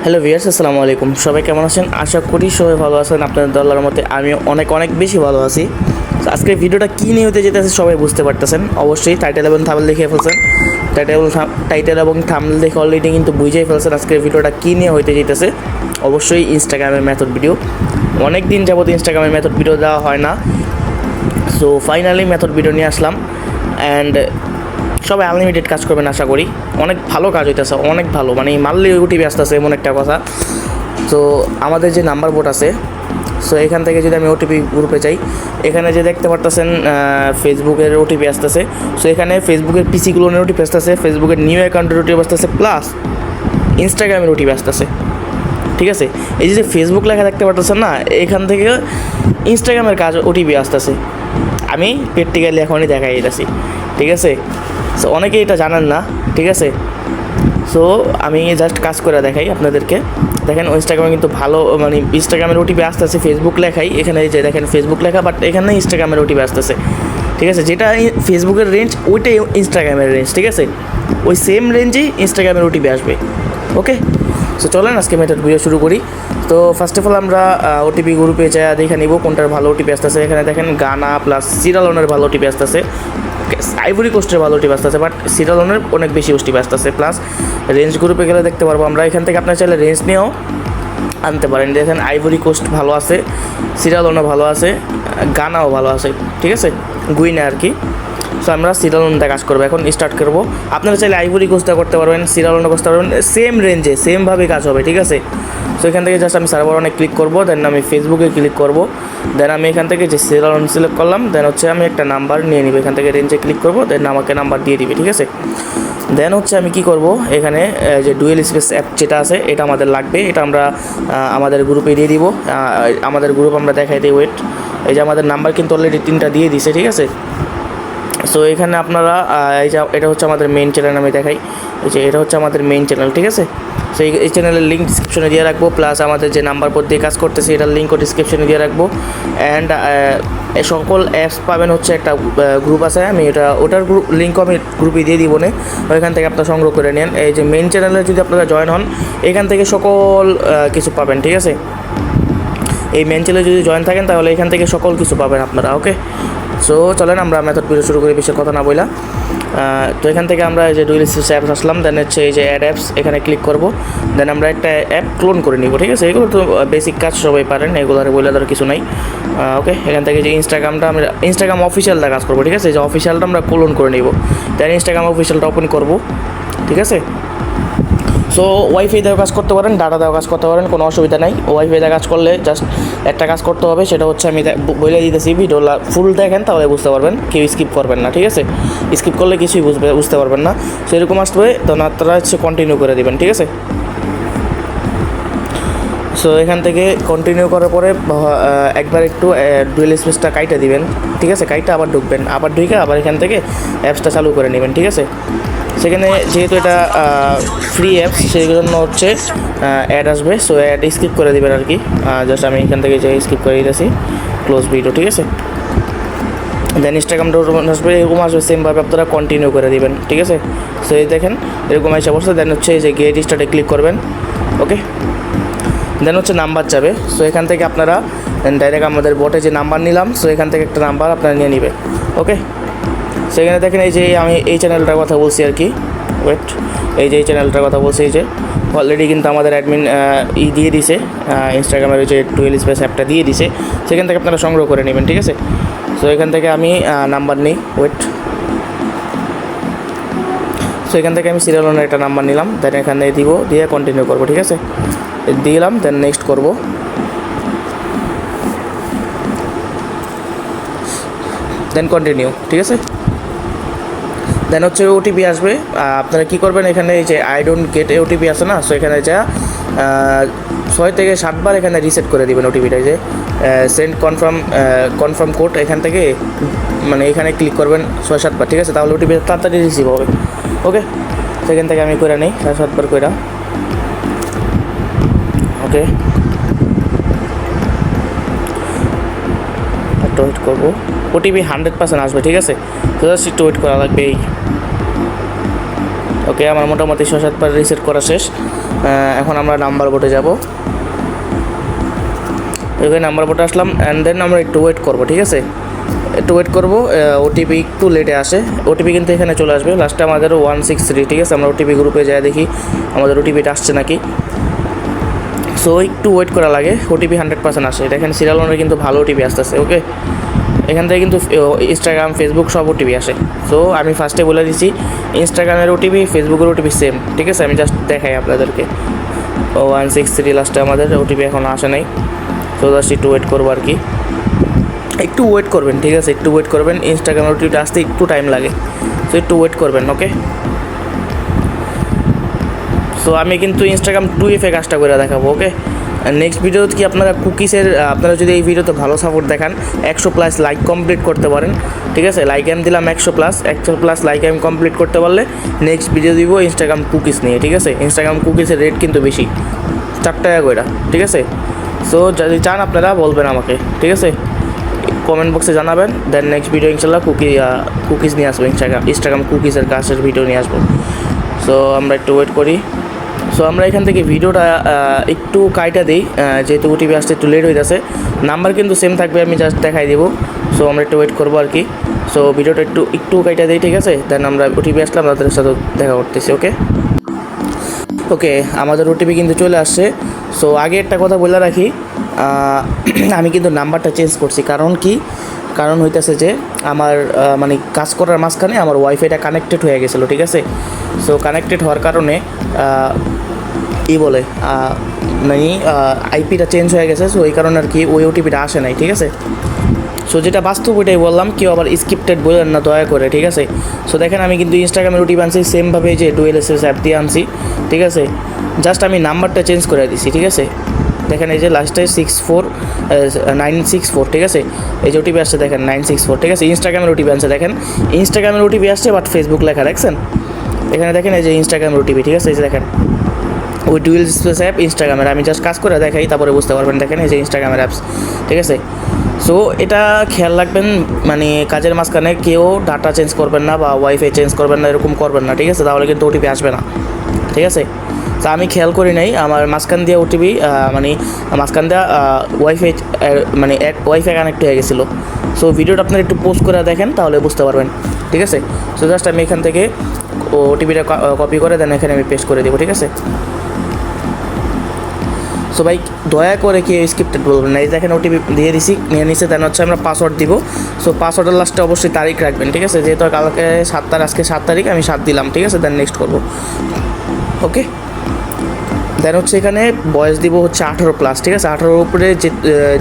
Hello viewers, আসসালামু আলাইকুম। সবাই কেমন আছেন? আশা করি সবাই ভালো আছেন। আপনাদের দোয়ার মতে আমিও অনেক বেশি ভালো আছি। তো আজকের ভিডিওটা কী নিয়ে হতে যেতেছে সবাই বুঝতে পারতেছেন। অবশ্যই টাইটেল এবং থাম্বনেল দেখে ফেলছেন। টাইটেল এবং থাম্বনেল দেখে অলরেডি কিন্তু বুঝেই ফেলছেন আজকের ভিডিওটা কী নিয়ে হইতে যেতেছে। অবশ্যই ইনস্টাগ্রামের মেথড ভিডিও। অনেক দিন যাবত ইনস্টাগ্রামের মেথড ভিডিও দেওয়া হয় না, সো ফাইনালি মেথড ভিডিও নিয়ে আসলাম। অ্যান্ড সবাই আনলিমিটেড কাজ করবেন আশা করি। অনেক ভালো কাজ হইতেছে, অনেক ভালো, মানে মারলে ওটিপি আসতেছে এমন একটা কথা। তো আমাদের যে নাম্বার বোর্ড আছে, সো এখান থেকে যদি আমি ওটিপি গ্রুপে যাই, এখানে যে দেখতে পারতেছেন ফেসবুকের ওটিপি আসতেছে। সো এখানে ফেসবুকের পিসি ক্লোনের ওটিপি আসতেছে, ফেসবুকের নিউ অ্যাকাউন্টের ওটিপি আসতেছে, প্লাস ইনস্টাগ্রামের ওটিপি আসতেছে। ঠিক আছে, এই যে ফেসবুক লেখা দেখতে পারতেছেন না, এখান থেকে ইনস্টাগ্রামের কাজ ওটিপি আসতেছে। আমি প্র্যাকটিক্যালি এখনই দেখাই দিতেছি। ঠিক আছে, সো অনেকে এটা জানেন না। ঠিক আছে, সো আমি জাস্ট কাজ করে দেখাই আপনাদেরকে। দেখেন ইনস্টাগ্রামে কিন্তু ভালো, মানে ইনস্টাগ্রামের ওটিপি আসতেছে, ফেসবুক লেখাই এখানে যে দেখেন ফেসবুক লেখা, বাট এখানে ইনস্টাগ্রামের ওটিপি আসতেছে। ঠিক আছে, যেটা ফেসবুকের রেঞ্জ ওইটাই ইনস্টাগ্রামের রেঞ্জ। ঠিক আছে, ওই সেম রেঞ্জেই ইনস্টাগ্রামের ওটিপি আসবে। ওকে, সো চলেন আজকে মেথড ভিডিও শুরু করি। তো ফার্স্ট অফ অল আমরা ওটিপি গ্রুপে যা দেখে নিব কোনটার ভালো ওটিপি আসতেছে। এখানে দেখেন গানা প্লাস সিরালনের ভালো ওটিপি আসতেছে, আইভরি কোস্টের ভালো ওটিপি আসতেছে, বাট সিরালনের অনেক বেশি ওটিপি আসতেছে। প্লাস রেঞ্জ গ্রুপে গেলে দেখতে পারবো আমরা, এখান থেকে আপনার চাইলে রেঞ্জ নিয়েও আনতে পারেন। দেখেন আইভরি কোস্ট ভালো আছে, সিরালনও ভালো আছে, গানাও ভালো আছে। ঠিক আছে, গুইনা আর কি। সো আমরা সিরালনটা কাজ করবো, এখন স্টার্ট করবো। আপনারা চাইলে আইভরি কোস্টটা করতে পারবেন, সিরালনও করতে পারবেন, সেম রেঞ্জে সেমভাবে কাজ হবে। ঠিক আছে, সো এখান থেকে জাস্ট আমি সার্ভার অনেক ক্লিক করবো, দেন আমি ফেসবুকে ক্লিক করবো, দেন আমি এখান থেকে যে সিরালন সিলেক্ট করলাম, দেন হচ্ছে আমি একটা নাম্বার নিয়ে নিব, এখান থেকে রেঞ্জে ক্লিক করবো, দেন আমাকে নাম্বার দিয়ে দিবে। ঠিক আছে, দেন হচ্ছে আমি কি করব, এখানে যে ডুয়েল স্পেস অ্যাপ যেটা আছে এটা আমাদের লাগবে, এটা আমরা আমাদের গ্রুপে দিয়ে দিব। আমাদের গ্রুপ আমরা দেখাই দিই। ওয়েট, এই যে আমাদের নাম্বার কিন্তু অলরেডি 3টা দিয়ে দিছে। ঠিক আছে, সো এখানে আপনারা এই যে এটা হচ্ছে আমাদের মেইন চ্যানেল, আমি দেখাই। এই যে এটা হচ্ছে আমাদের মেইন চ্যানেল। ঠিক আছে, সো এই চ্যানেলের লিঙ্ক ডিসক্রিপশনে দিয়ে রাখবো, প্লাস আমাদের যে নাম্বার পর দিয়ে কাজ করতেছে এটার লিঙ্কও ডিসক্রিপশনে দিয়ে রাখবো। অ্যান্ড সকল অ্যাপস পাবেন হচ্ছে একটা গ্রুপ আছে, আমি ওটার লিঙ্কও আমি গ্রুপে দিয়ে দিব না, ওইখান থেকে আপনারা সংগ্রহ করে নেন। এই যে মেইন চ্যানেলে যদি আপনারা জয়েন হন, এখান থেকে সকল কিছু পাবেন। ঠিক আছে, এই মেইন চ্যানেলে যদি জয়েন থাকেন তাহলে এখান থেকে সকল কিছু পাবেন আপনারা। ওকে, সো চলেন আমরা মেথড ভিডিও শুরু করি, বেশি কথা না বইলা। তো এখান থেকে আমরা এই যে ডুয়েল স্পেস অ্যাপস আসলাম, দেন হচ্ছে এই যে অ্যাড অ্যাপস, এখানে ক্লিক করব, দেন আমরা একটা অ্যাপ ক্লোন করে নিব। ঠিক আছে, এগুলো তো বেসিক কাজ সবাই পারেন, এগুলো আর বইলে ধর কিছু নাই। ওকে, এখান থেকে যে ইনস্টাগ্রামটা আমরা ইনস্টাগ্রাম অফিসিয়ালটা কাজ করবো। ঠিক আছে, এই যে অফিসিয়ালটা আমরা ক্লোন করে নিব, দেন ইনস্টাগ্রাম অফিসিয়ালটা ওপেন করব। ঠিক আছে, সো ওয়াইফাই দিয়ে কাজ করতে পারেন, ডাটা দেওয়া কাজ করতে পারেন, কোনো অসুবিধা নাই। ওয়াইফাই দিয়ে কাজ করলে জাস্ট একটা কাজ করতে হবে, সেটা হচ্ছে আমি বলে দিতেছি, ভিডিওটা ফুল দেখেন তাহলে বুঝতে পারবেন, কেউ স্কিপ করবেন না। ঠিক আছে, স্কিপ করলে কিছুই বুঝতে পারবেন না। সো এরকম আসবে, তখন আপনারা হচ্ছে কন্টিনিউ করে দেবেন। ঠিক আছে, সো এখান থেকে কন্টিনিউ করার পরে একবার একটু ডুয়েল স্পেসটা কাইটা দিবেন। ঠিক আছে, কাইটা আবার ঢুকবেন, আবার ঢুকে আবার এখান থেকে অ্যাপসটা চালু করে নেবেন। ঠিক আছে, সেখানে যেহেতু এটা ফ্রি অ্যাপস সেই জন্য হচ্ছে অ্যাড আসবে, সো অ্যাড স্কিপ করে দেবেন আর কি। জাস্ট আমি এখান থেকে যে স্কিপ করে দিতেছি, ক্লোজ ভিডিও। ঠিক আছে, দেন ইনস্টাগ্রাম আসবে, এরকম আসবে, সেমভাবে আপনারা কন্টিনিউ করে দেবেন। ঠিক আছে, সো এই দেখেন এরকম এসে বসে, দেন হচ্ছে এই যে গেট স্টার্টে ক্লিক করবেন। ওকে, দেন হচ্ছে নাম্বার যাবে, সো এখান থেকে আপনারা ডাইরেক্ট আমাদের বটে যে নাম্বার নিলাম, সো এখান থেকে একটা নাম্বার আপনারা নিয়ে নেবে। ওকে, সেখানে দেখেন এই যে আমি এই চ্যানেলটার কথা বলছি আর কি। ওয়েট, এই যে এই চ্যানেলটার কথা বলছি, এই যে অলরেডি কিন্তু আমাদের অ্যাডমিন দিয়ে দিছে, ইনস্টাগ্রামের যে ডুয়েল স্পেস অ্যাপটা দিয়ে দিছে, সেখান থেকে আপনারা সংগ্রহ করে নেবেন। ঠিক আছে, সো এখান থেকে আমি নাম্বার নিই। ওয়েট, সো এখান থেকে আমি সিরিয়ালের একটা নাম্বার নিলাম, দেন এখানে দিয়ে কন্টিনিউ করবো। ঠিক আছে, দিলাম, দেন নেক্সট করব, দেন কন্টিনিউ। ঠিক আছে, দেন হচ্ছে ওটিপি আসবে। আপনারা কী করবেন, এখানে এই যে আই ডোন্ট গেট ওটিপি আছে না, সো এখানে যা 6 থেকে 7 বার এখানে রিসেট করে দেবেন ওটিপিটা। যে সেন্ড কনফার্ম কোড, এখান থেকে মানে এখানে ক্লিক করবেন 6-7 বার। ঠিক আছে, তাহলে ওটিপি তাড়াতাড়ি রিসিভ হবে। ওকে, সেখান থেকে আমি করে নিই 7 বার করে। ওকে, একটু ওয়েট করবো, ওটিপি 100% আসবে। ঠিক আছে, তো জাস্ট একটু ওয়েট করা লাগবে। এই ওকে, আমার মোটামুটি 6-7 বার রিসেট করা শেষ। এখন আমরা নাম্বার বোর্ডে যাব। এখানে নাম্বার বোর্ডে আসলাম অ্যান্ড দেন আমরা একটু ওয়েট করবো, ঠিক আছে, একটু ওয়েট করবো। ওটিপি একটু লেটে আসে, ওটিপি কিন্তু এখানে চলে আসবে লাস্টে আমাদের 163, ঠিক আছে। আমরা ওটিপি গ্রুপে যাই দেখি আমাদের ওটিপিটা আসছে নাকি। সো একটু ওয়েট করা লাগে, ওটিপি 100% আসে। দেখেন সিরিয়াল নাম্বারে কিন্তু ভালো ওটিপি আসতেছে। ওকে, এখান থেকে কিন্তু ইনস্টাগ্রাম, ফেসবুক সব ওটিপি আসে। সো আমি ফার্স্টে বলে দিচ্ছি ইনস্টাগ্রামের ওটিপি, ফেসবুকের ওটিপি সেম, ঠিক আছে। আমি জাস্ট দেখাই আপনাদেরকে। 163 লাস্টে আমাদের ওটিপি এখনও আসে নাই। সো জাস্ট একটু ওয়েট করবো আর কি, একটু ওয়েট করবেন, ঠিক আছে, একটু ওয়েট করবেন। ইনস্টাগ্রামের ওটিপিটা আসতে একটু টাইম লাগে, সো একটু ওয়েট করবেন। ওকে, সো আমি কিন্তু ইনস্টাগ্রাম 2FA কাজটা করে দেখাবো। ওকে, নেক্সট ভিডিওতে কি আপনারা কুকিজের, আপনারা যদি এই ভিডিওতে ভালো সাপোর্ট দেখান 100+ লাইক কমপ্লিট করতে পারেন, ঠিক আছে। লাইক আমি দিলাম 100+ লাইক আমি কমপ্লিট করতে পারলে নেক্সট ভিডিও দিব ইনস্টাগ্রাম কুকিজ নিয়ে, ঠিক আছে। ইনস্টাগ্রাম কুকিজের রেট কিন্তু বেশি, 4 টাকা করে, ঠিক আছে। সো যদি চান আপনারা বলবেন আমাকে, ঠিক আছে, কমেন্ট বক্সে জানাবেন। দেন নেক্সট ভিডিও ইনশাল্লাহ কুকিজ নিয়ে আসবো, ইনস্টাগ্রাম কুকিজের কাজের ভিডিও নিয়ে আসবো। সো আমরা একটু ওয়েট করি। সো আমরা এখান থেকে ভিডিওটা একটু কাইটা দিই, যেহেতু ওটিপি আসতে একটু লেট হয়ে যাচ্ছে। নাম্বার কিন্তু সেম থাকবে, আমি জাস্ট দেখাই দেবো। সো আমরা একটু ওয়েট করবো আর কি। সো ভিডিওটা একটু কাইটা দিই, ঠিক আছে। দেন আমরা ওটিপি আসলাম, তাদের সাথে দেখা করতেছি। ওকে, আমাদের ওটিপি কিন্তু চলে আসছে। সো আগে একটা কথা বলে রাখি, আমি কিন্তু নাম্বারটা চেঞ্জ করছি। কারণ হইতেছে যে আমার মানে কাজ করার মাঝখানে আমার ওয়াইফাইটা কানেক্টেড হয়ে গেছিলো, ঠিক আছে। সো কানেক্টেড হওয়ার কারণে বলে মানে আইপিটা চেঞ্জ হয়ে গেছে। সো এই কারণে আর কি ওই ওটিপিটা আসে নাই, ঠিক আছে। সো যেটা বাস্তব ওইটাই বললাম, কেউ আবার স্ক্রিপ্টেড বললেন না দয়া করে, ঠিক আছে। সো দেখেন আমি কিন্তু ইনস্টাগ্রামের ওটিপি আনছি সেমভাবে, যে ডুয়েলএসএস অ্যাপ দিয়ে আনছি, ঠিক আছে। জাস্ট আমি নাম্বারটা চেঞ্জ করে দিছি, ঠিক আছে। দেখেন এই যে লাস্টে 964, ঠিক আছে। এই যে ওটিপি আসছে দেখেন 964, ঠিক আছে। ইনস্টাগ্রামের ওটিপি আনছে, দেখেন ইনস্টাগ্রামের ওটিপি আসছে, বাট ফেসবুক লেখা, দেখছেন এখানে, দেখেন এই যে ইনস্টাগ্রামের ওটিপি, ঠিক আছে। এই যে দেখেন ওই ডুয়েল স্পেস অ্যাপ ইনস্টাগ্রামের, আমি জাস্ট কাজ করে দেখাই তারপরে বুঝতে পারবেন। দেখেন এই যে ইনস্টাগ্রামের অ্যাপস, ঠিক আছে। সো এটা খেয়াল রাখবেন, মানে কাজের মাঝখানে কেউ ডাটা চেঞ্জ করবেন না বা ওয়াইফাই চেঞ্জ করবেন না, এরকম করবেন না, ঠিক আছে। তাহলে কিন্তু ওটিপি আসবে না, ঠিক আছে। তা আমি খেয়াল করি নাই, আমার মাঝখান দিয়ে ওটিপি মানে মাঝখান দিয়ে ওয়াইফাই মানে ওয়াইফাই কানেক্ট হয়ে গেছিলো। সো ভিডিওটা আপনারা একটু পোস্ট করে দেখেন তাহলে বুঝতে পারবেন, ঠিক আছে। সো জাস্ট আমি এখান থেকে ওটিপিটা কপি করে দেন এখানে আমি পেস্ট করে দেবো, ঠিক আছে। সো ভাই দয়া করে কি স্ক্রিপ্টেড বলবেন না। এই দেখেন ওটিপি দিয়ে দিছি, নিয়ে নিচ্ছে। দেন হচ্ছে আমরা পাসওয়ার্ড দিব। সো পাসওয়ার্ডের লাস্টে অবশ্যই তারিখ রাখবেন, ঠিক আছে। যেহেতু কালকে 7 তারিখ, আজকে 7 তারিখ, আমি 7 দিলাম, ঠিক আছে। দেন নেক্সট করবো। ওকে, দেন হচ্ছে এখানে বয়স দিব হচ্ছে 18+, ঠিক আছে। 18-র উপরে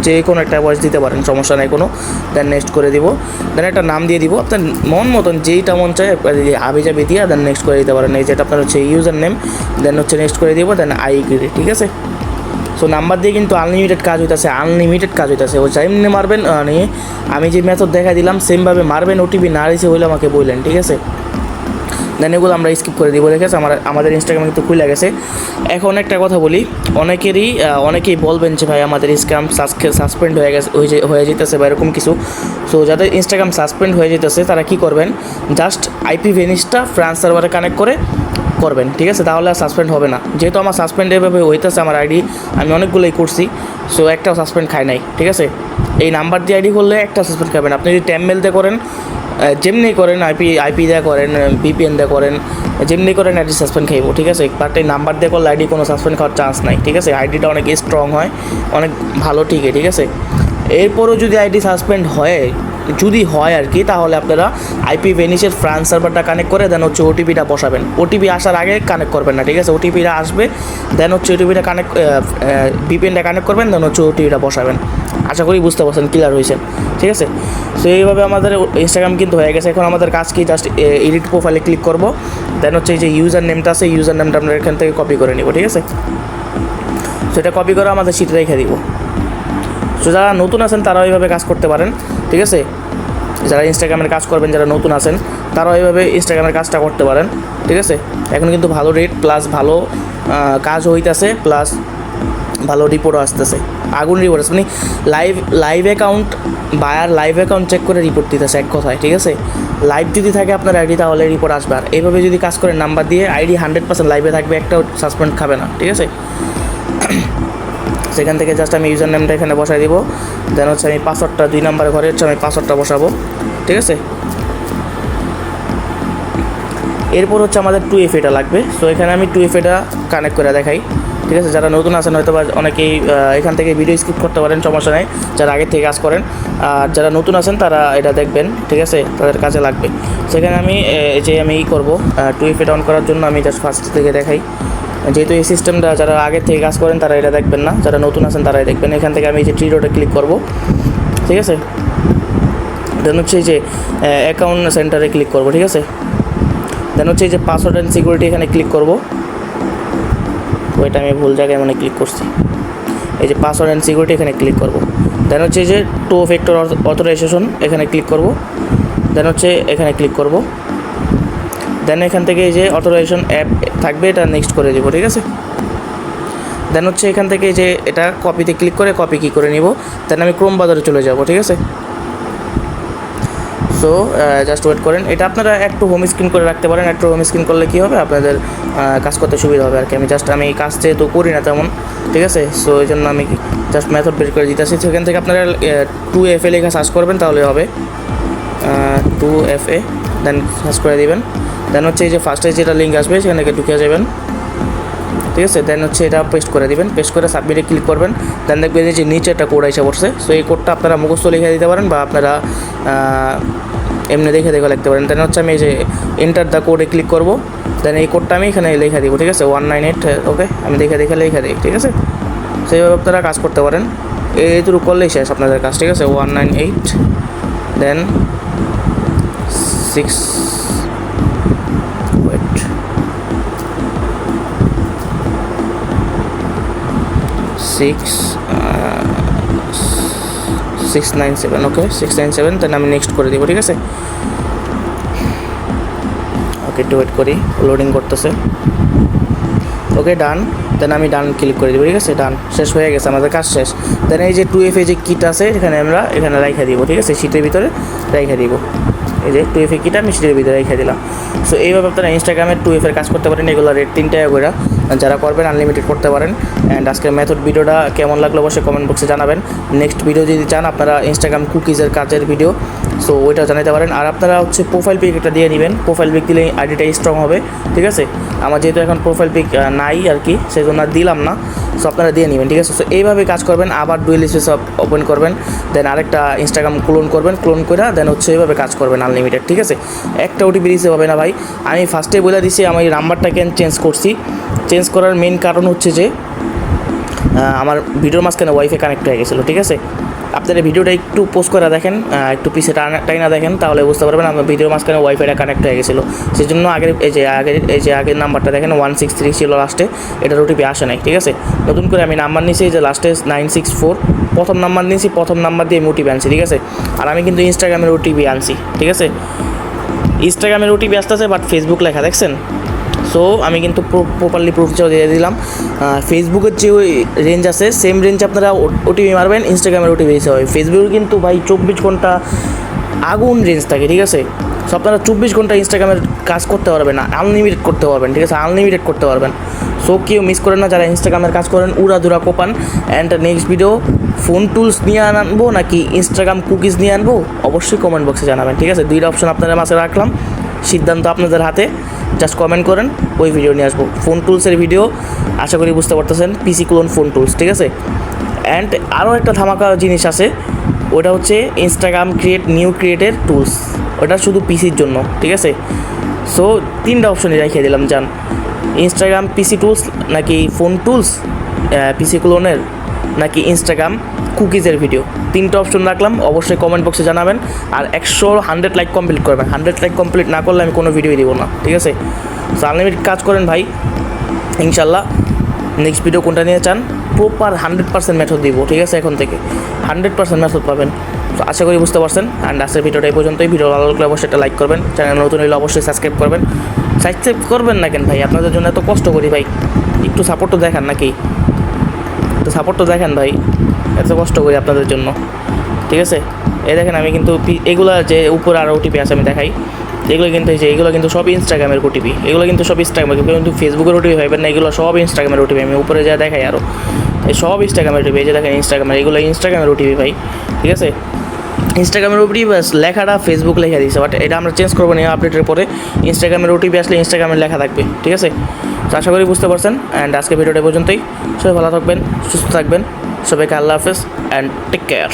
যে কোনো একটা বয়স দিতে পারেন, সমস্যা নেই কোনো। দেন নেক্সট করে দিব। দেন একটা নাম দিয়ে দিব আপনার মন মতন, যেইটা মন চায় আবি যাবি দিয়ে দেন নেক্সট করে দিতে পারেন। এই যেটা আপনার হচ্ছে ইউজার নেম, দেন হচ্ছে নেক্সট করে দিব। দেন আইডি, ঠিক আছে। সো নাম্বার দিয়ে কিন্তু আনলিমিটেড কাজ হইতেছে। ও যেমনি মারবেন, মানে আমি যে মেথড দেখা দিলাম সেমভাবে মারবেন। ওটিপি না দিয়েছে হইলে আমাকে বললেন, ঠিক আছে। দেন এগুলো আমরা স্কিপ করে দিব, ঠিক আছে। আমাদের ইনস্টাগ্রামে কিন্তু খুলে গেছে। এখন একটা কথা বলি, অনেকেই বলবেন যে ভাই আমাদের ইনস্টাগ্রাম সাসপেন্ড হয়ে যেতেছে বা এরকম কিছু। সো যাদের ইনস্টাগ্রাম সাসপেন্ড হয়ে যেতেছে তারা কি করবেন, জাস্ট আইপি ভেনিসটা ফ্রান্স সার্ভারে কানেক্ট করবেন, ঠিক আছে। তাহলে আর সাসপেন্ড হবে না। যেহেতু আমার সাসপেন্ড এভাবে হইতেছে, আমার আইডি আমি অনেকগুলোই করছি, সো একটাও সাসপেন্ড খায় নাই, ঠিক আছে। এই নাম্বার দিয়ে আইডি করলে একটা সাসপেন্ড খাবেন। আপনি যদি ট্যাম্পমেল দিয়ে করেন, যেমনি করেন, আইপি দিয়ে করেন, ভিপিএন দিয়ে করেন, যেমনি করেন আইডি সাসপেন্ড খাইব, ঠিক আছে। বাট এই নাম্বার দিয়ে করলে আইডি কোনো সাসপেন্ড খাওয়ার চান্স নাই, ঠিক আছে। আইডিটা অনেক স্ট্রং হয়, অনেক ভালো, ঠিক আছে। এরপরও যদি আইডি সাসপেন্ড যদি হয় আর কি, তাহলে আপনারা আইপি ভেনিসের ফ্রান্স সার্ভারটা কানেক্ট করে দেন হচ্ছে ওটিপিটা বসাবেন। ওটিপি আসার আগে কানেক্ট করবেন না, ঠিক আছে। ওটিপিটা আসবে, দেন হচ্ছে ওটিপিটা ভিপিএনটা কানেক্ট করবেন, দেন হচ্ছে ওটিপিটা বসাবেন। আশা করি বুঝতে পারছেন, ক্লিয়ার হয়েছে, ঠিক আছে। সো এইভাবে আমাদের ইনস্টাগ্রাম কিন্তু হয়ে গেছে। এখন আমাদের কাজ কি, জাস্ট এডিট প্রোফাইলে ক্লিক করবো। দেন হচ্ছে এই যে ইউজার নেমটা আছে, ইউজার নেমটা আমরা এখান থেকে কপি করে নিব, ঠিক আছে। সেটা কপি করে আমাদের শিটে রেখে দিব। সো যারা নতুন আছেন তারাও এইভাবে কাজ করতে পারেন, ঠিক আছে। যারা ইনস্টাগ্রামের কাজ করবেন, যারা নতুন আছেন তারাও এইভাবে ইনস্টাগ্রামের কাজটা করতে পারেন, ঠিক আছে। এখন কিন্তু ভালো রেট প্লাস ভালো কাজ হইতেছে, প্লাস ভালো রিপোর্টও আসতেছে, আগুন রিপোর্ট আসছে, মানে live account buyer live account check করে রিপোর্ট দিতেছে এক কথায়, ঠিক আছে। লাইভ যদি থাকে আপনার আইডি তাহলে রিপোর্ট আসবে। আর এইভাবে যদি কাজ করেন নাম্বার দিয়ে আইডি 100% লাইভে থাকবে, একটাও সাসপেন্ড খাবে না, ঠিক আছে। সেখান থেকে জাস্ট আমি ইউজার নেমটা এখানে বসাই দিব, দেন হচ্ছে আমি পাসওয়ার্ডটা 2 নম্বরের ঘরে হচ্ছে আমি পাসওয়ার্ডটা বসাবো, ঠিক আছে। এরপর হচ্ছে আমাদের 2FA লাগবে। সো এখানে আমি 2FA কানেক্ট করে দেখাই, ঠিক আছে। যারা নতুন আছেন হয়তো বা অনেকেই এখান থেকে ভিডিও স্কিপ করতে পারেন, সমস্যা নেই, যারা আগে থেকে কাজ করেন। আর যারা নতুন আছেন তারা এটা দেখবেন, ঠিক আছে, তাদের কাজে লাগবে। সেখানে আমি যে আমি করবো 2FA অন করার জন্য আমি জাস্ট ফার্স্ট থেকে দেখাই, যেহেতু এই সিস্টেমটা যারা আগে থেকে কাজ করেন তারা এটা দেখবেন না, যারা নতুন আছেন তারাই দেখবেন। এখান থেকে আমি এই যে 3 ডটে ক্লিক করবো, ঠিক আছে। দেন হচ্ছে এই যে অ্যাকাউন্ট সেন্টারে ক্লিক করবো, ঠিক আছে। দেন হচ্ছে এই যে পাসওয়ার্ড অ্যান্ড সিকিউরিটি এখানে ক্লিক করবো, ওইটা আমি ভুল জায়গায় মানে ক্লিক করছি। এই যে পাসওয়ার্ড অ্যান্ড সিকিউরিটি এখানে ক্লিক করবো। দেন হচ্ছে এই যে 2 ফ্যাক্টর অথরাইজেশন এখানে ক্লিক করবো। দেন হচ্ছে এখানে ক্লিক করবো। দেন এখান থেকে এই যে অথরাইজেশন অ্যাপ থাকবে এটা নেক্সট করে দেবো, ঠিক আছে। দেন হচ্ছে এখান থেকে যে এটা কপিতে ক্লিক করে কপি কি করে নিব। দেন আমি ক্রোম ব্রাউজারে চলে যাব, ঠিক আছে। সো জাস্ট ওয়েট করেন, এটা আপনারা একটু হোম স্ক্রিন করে রাখতে পারেন। একটু হোম স্ক্রিন করলে কী হবে, আপনাদের কাজ করতে সুবিধা হবে আর কি। আমি কাজ যেহেতু করি না তেমন, ঠিক আছে। সো এই জন্য আমি জাস্ট মেথড বের করে দিতেছি। সেখান থেকে আপনারা 2FA লেখা সার্চ করবেন তাহলে হবে 2FA, দেন সার্চ করে দিবেন। দেন হচ্ছে এই যে ফার্স্টে যেটা লিঙ্ক আসবে সেখান থেকে ঢুকে যাবেন, ঠিক আছে। দেন হচ্ছে এটা পেস্ট করে দিবেন, পেস্ট করে সাবমিটে ক্লিক করবেন। দেন দেখবেন যে নিচে একটা কোড এসে পড়ছে। সো এই কোডটা আপনারা মুখস্থ লিখে দিতে পারেন বা আপনারা এমনি দেখে লিখতে পারেন। দেন হচ্ছে আমি এই যে এন্টার দ্য কোডে ক্লিক করবো। দেন এই কোডটা আমি এখানে লিখে দিব, ঠিক আছে, 198। ওকে, আমি লিখে লিখে দিই, ঠিক আছে। সেইভাবে আপনারা কাজ করতে পারেন, এইটুকু করলেই শেষ আপনাদের কাজ, ঠিক আছে। 198 দেন 6 ওয়েট 697, ওকে 697। দেন আমি নেক্সট করে দিব, ঠিক আছে। ওকে, একটু ওয়েট করি, লোডিং করতেছে। ওকে, ডান। দেন আমি ডান ক্লিক করে দেবো, ঠিক আছে। ডান, শেষ হয়ে গেছে, আমাদের কাজ শেষ। দেন এই যে 2FA যে কিট আছে আমরা এখানে রেখে দিব, ঠিক আছে, শীটের ভিতরে রেখে দিব। এই যে 2FA কিট আমি শীটের ভিতরে রেখে দিলাম। সো এইভাবে আপনারা ইনস্টাগ্রামে 2FA কাজ করতে পারেন। এগুলো রেট 3 টাকা করে, যারা করবেন আনলিমিটেড করতে পারেন। অ্যান্ড আজকের মেথড ভিডিওটা কেমন লাগলো অবশ্যই কমেন্ট বক্সে জানাবেন। নেক্সট ভিডিও যদি চান আপনারা ইনস্টাগ্রাম কুকিজের কাজের ভিডিও, সো ওইটা জানাতে পারেন। আর আপনারা হচ্ছে প্রোফাইল পিক একটা দিয়ে নেবেন, প্রোফাইল পিক দিলে আইডিটা স্ট্রং হবে, ঠিক আছে। আমার যেহেতু এখন প্রোফাইল পিক নাই আর কি, সেই জন্য দিলাম না। সো আপনারা দিয়ে নেবেন, ঠিক আছে। সো এইভাবে কাজ করবেন, আবার ডুয়েল স্পেস ওপেন করবেন, দেন আরেকটা ইনস্টাগ্রাম ক্লোন করবেন, ক্লোন করে দেন হচ্ছে এইভাবে কাজ করবেন আনলিমিটেড, ঠিক আছে। একটা ওটিপি দিতে হবে না ভাই, আমি ফার্স্টে বলে দিছি আমি নাম্বারটা কেন চেঞ্জ করছি। চেঞ্জ করার মেন কারণ হচ্ছে যে আমার ভিডিওর মাঝখানে ওয়াইফাই কানেক্ট হয়ে গেছিলো, ঠিক আছে। আপনারা ভিডিওটা একটু পোস্ট করে দেখেন, একটু পিছিয়ে টাইনা দেখেন, তাহলে বুঝতে পারবেন আমার ভিডিওর মাঝখানে ওয়াইফাইটা কানেক্ট হয়ে গেছিলো। সেই জন্য আগের নাম্বারটা দেখেন 163 ছিল লাস্টে, এটার ওটিপি আসে নাই, ঠিক আছে। নতুন করে আমি নাম্বার নিয়েছি যে লাস্টে 964, প্রথম নাম্বার নিয়েছি, প্রথম নাম্বার দিয়ে আমি ওটিপি আনছি, ঠিক আছে। আর আমি কিন্তু ইনস্টাগ্রামের ওটিপি আনছি, ঠিক আছে। ইনস্টাগ্রামের ওটিপি আসতেছে বাট ফেসবুক লেখা, দেখছেন। সো আমি কিন্তু প্রপারলি প্রুফটাও দিয়ে দিলাম। ফেসবুকের যে ওই রেঞ্জ আছে সেম রেঞ্জ আপনারা ওটিপি মারবেন, ইনস্টাগ্রামের ওটিপি দিতে হবে। ফেসবুকে কিন্তু ভাই 24 ঘন্টা আগুন রেঞ্জ থাকে, ঠিক আছে। সো আপনারা 24 ঘন্টা ইনস্টাগ্রামের কাজ করতে পারবেন না, আনলিমিটেড করতে পারবেন, ঠিক আছে, আনলিমিটেড করতে পারবেন। সো কেউ মিস করেন না যারা ইনস্টাগ্রামের কাজ করেন, উড়াধুরা কোপান। And next video phone tools নিয়ে আনবো নাকি ইনস্টাগ্রাম কুকিজ নিয়ে আনবো অবশ্যই কমেন্ট বক্সে জানাবেন, ঠিক আছে। 2টা অপশন আপনাদের মাঝে রাখলাম, সিদ্ধান্ত আপনাদের হাতে। জাস্ট কমেন্ট করেন, ওই ভিডিও নিয়ে আসবো। ফোন টুলসের ভিডিও আশা করি বুঝতে পারতেছেন, পিসি ক্লোন ফোন টুলস, ঠিক আছে। অ্যান্ড আরও একটা ধামাকা জিনিস আছে, ওটা হচ্ছে ইনস্টাগ্রাম নিউ ক্রিয়েটের টুলস, ওটা শুধু পিসির জন্য, ঠিক আছে। সো 3টা অপশনই রেখে দিলাম, যান ইনস্টাগ্রাম পিসি টুলস নাকি ফোন টুলস পিসি ক্লোনের নাকি ইনস্টাগ্রাম কুকিজের ভিডিও, 3টা অপশন রাখলাম। অবশ্যই কমেন্ট বক্সে জানাবেন। আর 100 লাইক কমপ্লিট করবেন, 100 লাইক কমপ্লিট না করলে আমি কোনো ভিডিওই দিব না, ঠিক আছে। সো আনলিমিটেড কাজ করেন ভাই, ইনশাল্লাহ। নেক্সট ভিডিও কোনটা নিয়ে চান, প্রপার 100% মেথড দিব, ঠিক আছে। এখন থেকে 100% মেথড পাবেন। তো আশা করি বুঝতে পারছেন। অ্যান্ড আজকের ভিডিওটা এই পর্যন্তই। ভিডিও ভালো লাগলে অবশ্যই একটা লাইক করবেন, চ্যানেল নতুন হলে অবশ্যই সাবস্ক্রাইব করবেন। সাবস্ক্রাইব করবেন না কেন ভাই, আপনাদের জন্য এত কষ্ট করি ভাই, একটু সাপোর্ট তো দেখান নাকি। তো সাপোর্ট তো দেখেন ভাই, এত কষ্ট করি আপনাদের জন্য, ঠিক আছে। এই দেখেন আমি কিন্তু এগুলো যে উপরে আরও ওটিপি আছে আমি দেখাই, এগুলো কিন্তু এই যে এগুলো কিন্তু সব ইনস্টাগ্রামের ওটিপি, এগুলো কিন্তু সব ইনস্টাগ্রামের, কিন্তু ফেসবুকের ওটিপি পাইবেন না, এগুলো সব ইনস্টাগ্রামের ওটিপি। আমি উপরে যা দেখাই আরও এই সব ইনস্টাগ্রামের ওটিপি, এই যে দেখেন ইনস্টাগ্রামের, এগুলো ইনস্টাগ্রামের ওটিপি ভাই, ঠিক আছে। ইনস্টাগ্রামের ওটিপি বাস লেখাটা ফেসবুক লেখা দিয়েছে, বাট এটা আমরা চেঞ্জ করবো না আপডেটের পরে। ইনস্টাগ্রামের ওটিপি আসলে ইনস্টাগ্রামের লেখা থাকবে, ঠিক আছে। তো আশা করি বুঝতে পারছেন। অ্যান্ড আজকে ভিডিওটা পর্যন্তই। সবাই ভালো থাকবেন, সুস্থ থাকবেন, সবাইকে আল্লাহ হাফেজ অ্যান্ড টেক কেয়ার।